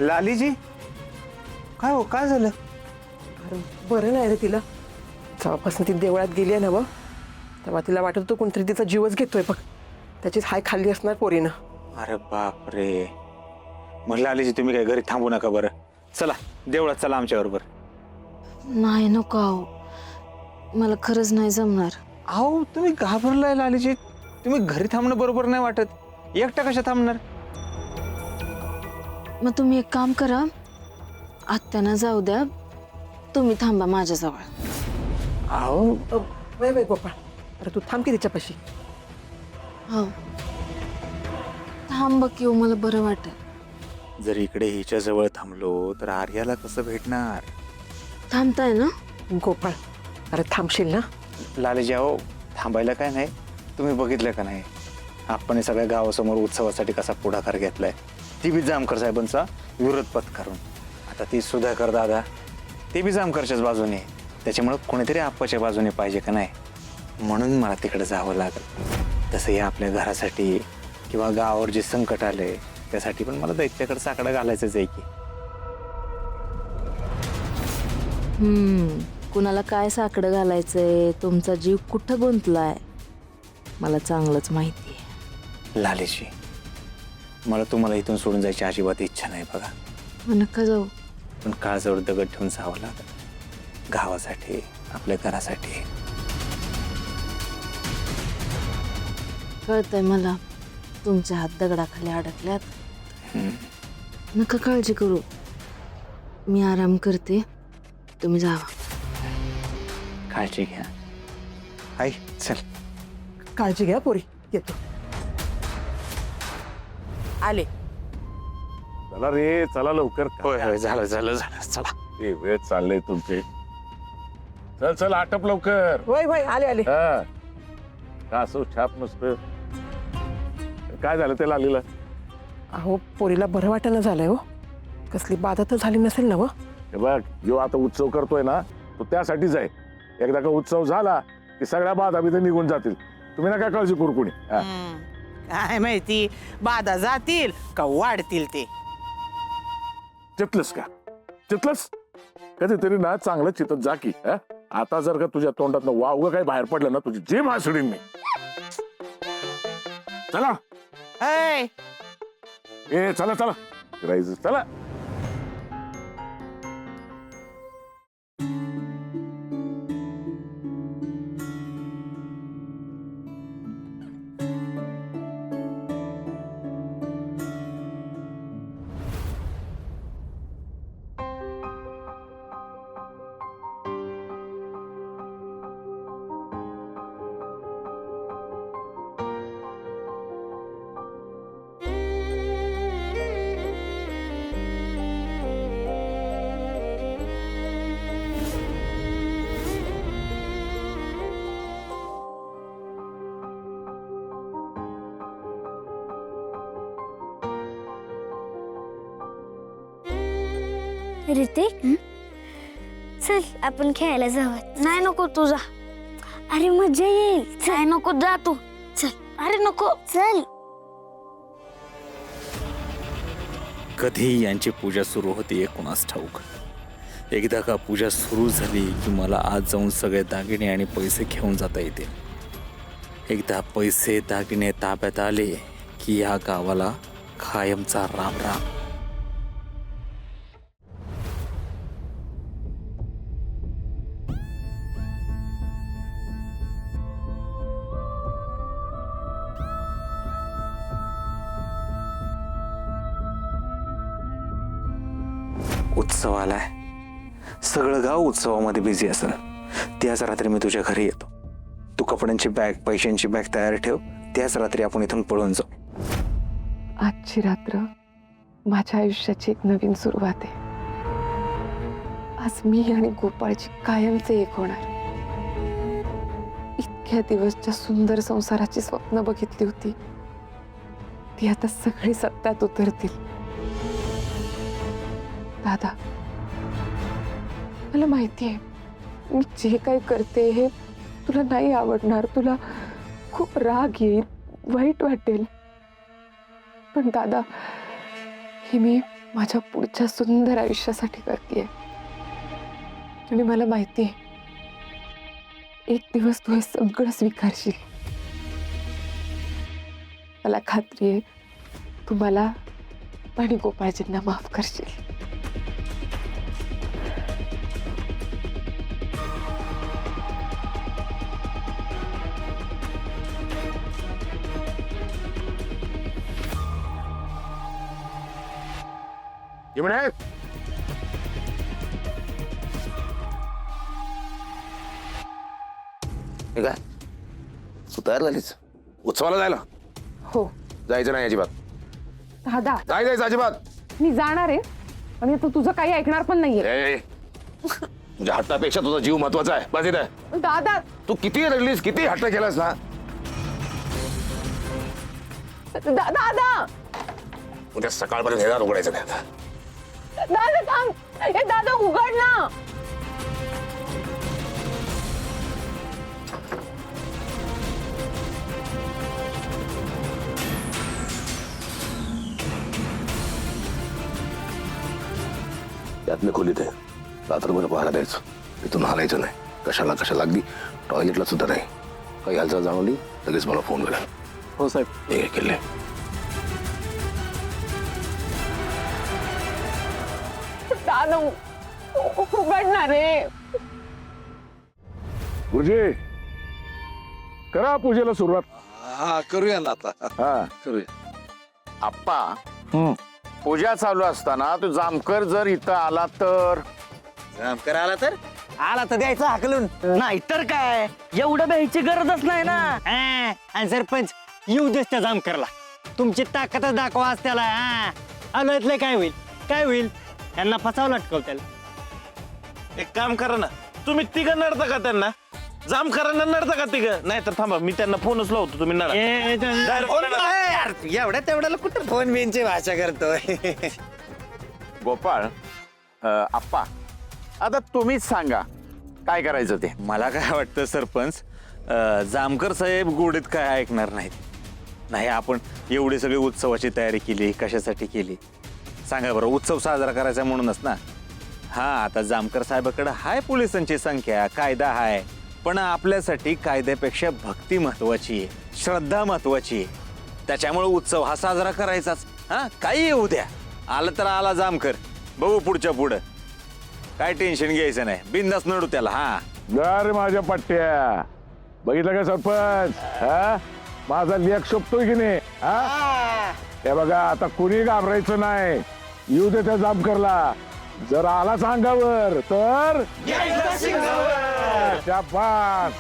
लालीजी काय हो, काय झालं? अरे बरं नाही रे तिला. जेव्हापासून ती देवळात गेली आहे ना व, तेव्हा तिला वाटत होतं कोणतरी तिचा जीवच घेतोय बघ. त्याचीच हाय खाल्ली असणार पोरीनं. अरे बाप रे. मग लालीजी तुम्ही काय घरी थांबू नका बरं, चला देवळात चला आमच्या बरोबर. नाही नको आहो, मला खरंच नाही जमणार. अहो तुम्ही घाबरलाय लालीजी, तुम्ही घरी थांबणं बरोबर नाही वाटत. एकटा कशा थांबणार? मग तुम्ही एक काम करा, आत्यांना जाऊ द्या, तुम्ही थांबा माझ्याजवळ. अहो वय वय गोपाळ, अरे तू थांब की तिच्यापाशी. हो थांब किंवा मला बरं वाटेल. जर इकडे हिच्या जवळ थांबलो तर आर्याला कसं भेटणार? थांबताय ना? गोपाळ अरे थांबशील ना? लालीजी अहो थांबायला काय नाही, तुम्ही बघितलं का नाही आपण सगळ्या गावासमोर उत्सवासाठी कसा पुढाकार घेतलाय, ती बी जामकर साहेबांचा विरोध पत्करून. आता ती सुधाकर दादा ते बी जामकरच्याच बाजूने, त्याच्यामुळे कोणीतरी आप्पाच्या बाजूने पाहिजे का नाही, म्हणून मला तिकडे जावं लागलं. तसं हे आपल्या घरासाठी किंवा गावावर जे संकट आले त्यासाठी पण मला दैत्याकडे साकडं घालायचंच आहे की. कुणाला काय साकडं घालायचंय, तुमचा जीव कुठं गुंतलाय मला चांगलंच माहिती आहे. लालीजी मला तुम्हाला इथून सोडून जायची अजिबात इच्छा नाही बघा, मग नका जाऊ. पण काळजावर दगड ठेवून जावं लागत, गावासाठी आपल्या घरासाठी. कळतंय मला, तुमच्या हात दगडाखाली अडकल्यात. नका काळजी करू, मी आराम करते, तुम्ही जावा. काळजी घ्या. आई चल. काळजी घ्या पोरी, येतो. आले. चला रे चला लवकर. होय होय झालं झालं झालं चला. ए वेळ चाललंय तुमचे. चल चल आटप लवकर. वय वय आले आले. हा का असं छाप नसतं. काय झालं ते लालीला? अहो पोरीला बरं वाटेना झालंय हो. कसली बाधा तर झाली नसेल ना व? हे बघ जो आता उत्सव करतोय ना तो त्यासाठीच आहे. एकदा का उत्सव झाला की सगळ्या बाधा बिधा निघून जातील. तुम्ही ना काय काळजी करू कोणी. काय माहिती बाधा जातील का वाढतील ते. चितलंस का? चितलंस कधीतरी ना चांगलं चितत जा की. आता जर का तुझ्या तोंडात वावग काही बाहेर पडलं ना तुझी जीभ हासडीन मी. चला ऐ ए चला चला फिरायचं चला. ऋतिक चल आपण खेळायला जाऊ. नाही नको तू जा. अरे मजा येईल. नाही नको जा तू. चल. अरे नको चल. कधी यांची पूजा सुरू होती कोणास ठाऊक. एकदा का पूजा सुरू झाली की मला आज जाऊन सगळे दागिने आणि पैसे घेऊन जाता येते. एकदा पैसे दागिने ताब्यात आले की या गावाला कायमचा राम राम. उत्सव आलाय, सगळं गाव उत्सवामध्ये बिझी असेल. त्याच रात्री मी तुझ्या घरी येतो. तू कपड्यांची बॅग पैशांची बॅग तयार ठेव. त्याच रात्री आपण इथून पळून जाऊ. आजची रात्र माझ्या आयुष्याची एक नवीन सुरुवात आहे. आज मी आणि गोपाळची कायमचे एक होणार. इतक्या दिवसच्या सुंदर संसाराची स्वप्न बघितली होती ती आता सगळी सत्यात उतरतील. दादा मला माहिती आहे मी जे काही करते हे तुला नाही आवडणार. तुला खूप राग येईल, वाईट वाटेल. पण दादा हे मी माझ्या पुढच्या सुंदर आयुष्यासाठी करतेय. आणि मला माहितीये एक दिवस तू हे सगळं स्वीकारशील. मला खात्री आहे तू मला आणि गोपाळजींना माफ करशील. इमणे हे काय तू तयार झालीस उत्सवाला जायला? हो जायचं नाही अजिबात. दादा जायचं अजिबात. मी जाणार आहे आणि आता तुझं काही ऐकणार पण नाहीये. ए, तुझ्या हट्टापेक्षा तुझा जीव महत्वाचा आहे. बस इथे. दादा तू किती रडलीस, किती हट्ट केलास ना, दादा उद्या सकाळपर्यंत हे दार उघडायचं नाही आता. दादा थांब. हे दादा उघड ना. त्यातल्या खोलीत आहे. रात्रभर पहायला द्यायचं. इथून हालायचं नाही. कशाला कशाला अगदी टॉयलेटला सुद्धा नाही. काही हालचाल जाणवली लगेच मला फोन करा. हो साहेब. हे केले. दादा उघडणार रे. गुरुजी करा पूजेला सुरुवात. हा करूया ना आता. हा करूया. आप्पा पूजा चालू असताना तू जामकर जर इथं आला तर जामकर आला तर द्यायचं हाकलून. नाही तर काय एवढं भ्यायची गरजच नाही ना. आणि सरपंच येऊ देस त्या जामकरला. तुमची ताकदच दाखवा आज त्याला. आलोय काय होईल काय होईल. त्यांना फसावं लटकव त्याला. एक काम करा ना, तुम्ही तिघ नडता का त्यांना? जामकरांना नडता का तिघ? नाही तर थांबा, मी त्यांना फोनच लावतो. तुम्ही नडा. एवढ्या तेवढ्याला कुठं फोन बिनची भाषा करतोय. गोपाळ आप्पा आता तुम्हीच सांगा काय करायचं ते. मला काय वाटतं सरपंच जामकर साहेब गोडीत काय ऐकणार नाहीत. नाही आपण एवढी सगळी उत्सवाची तयारी केली कशासाठी केली सांगा बरं. उत्सव साजरा करायचा म्हणूनच ना. हा आता जामकर साहेबाकडे हाय पोलिसांची संख्या कायदा हाय पण आपल्यासाठी कायद्यापेक्षा भक्ती महत्वाची आहे. श्रद्धा महत्वाची आहे. त्याच्यामुळे उत्सव हा साजरा करायचाच. हा काही येऊ द्या. आलं तर आला जामकर. बघू पुढच्या पुढं. काय टेन्शन घ्यायचं नाही. बिंदास नडू त्याला. हा गर माझ्या पट्ट्या बघितलं का सरपंच? हा माझा लेख शोभतोय की नाही? हा हे बघा आता कुणी घाबरायचं नाही. येऊ दे त्या जामकरला. जर आला सांगावर तर शाबास.